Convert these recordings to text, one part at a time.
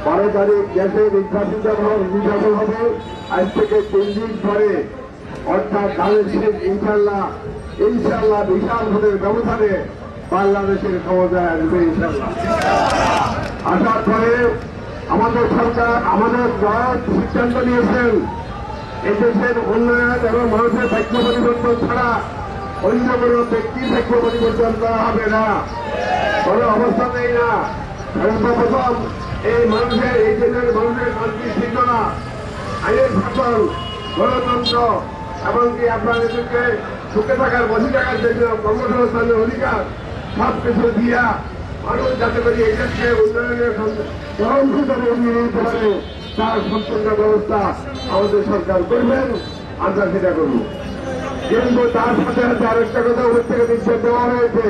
12 তারিখ দেশে নির্বাচিত নির্বাচন হবে। আজ থেকে 3 দিন পরে অর্থাৎ ধানের শীষ ইনশাল্লাহ বিশাল ভোটের ব্যবধানে বাংলাদেশের ক্ষমতায় আসবে ইনশাল্লাহ। আসার পরে আমাদের সরকার আমাদের দল সিদ্ধান্ত নিয়েছেন এদেশের উন্নয়ন এবং মানুষের ভাগ্য পরিবর্তন ছাড়া অন্য কোনো ব্যক্তির ভাগ্য পরিবর্তন করা হবে না, কোনো অবস্থাতেই না। সর্বপ্রথম এই দেশের মানুষের শান্তি শৃঙ্খলা, আইনের শাসন, গণতন্ত্র এমনকি আপনাদেরকে সুখে থাকার বসে থাকার জন্য কর্মসংস্থানের অধিকার সবকিছু দিয়া মানুষ যাতে করে এই দেশকে উন্নয়নের চরম সুযোগে এগিয়ে নিতে পারে তার সম্পূর্ণ ব্যবস্থা আমাদের সরকার করবেন, আমরা সেটা করব। কিন্তু তার সাথে সাথে আরেকটা কথা উপর থেকে নির্দেশ দেওয়া হয়েছে,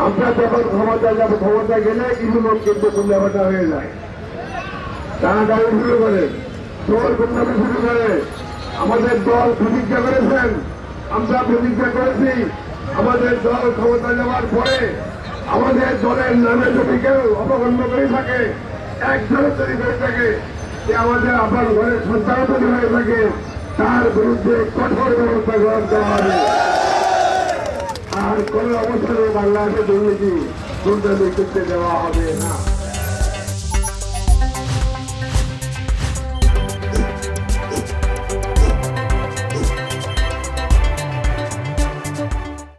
আমরা যখন ক্ষমতায় যাবো, ক্ষমতায় গেলে কিছু লোক কিন্তু গুন্ডাবাটা হয়ে যায়, তারা গাড়ি শুরু করে, চোর গুন্ডামি শুরু করে। আমাদের দল প্রতিজ্ঞা করেছেন, আমরা প্রতিজ্ঞা করেছি আমাদের দল ক্ষমতায় যাওয়ার পরে আমাদের দলের নামে যদি কেউ অপগণ্য করে থাকে, একজনের তৈরি করে থাকে, যে আমাদের আপনার ঘরের সন্তান তৈরি হয়ে থাকে, তার বিরুদ্ধে কঠোর ব্যবস্থা গ্রহণ করা হবে। আর কোন অবস্থানে বাংলাদেশে দুর্নীতি করতে দেওয়া হবে না।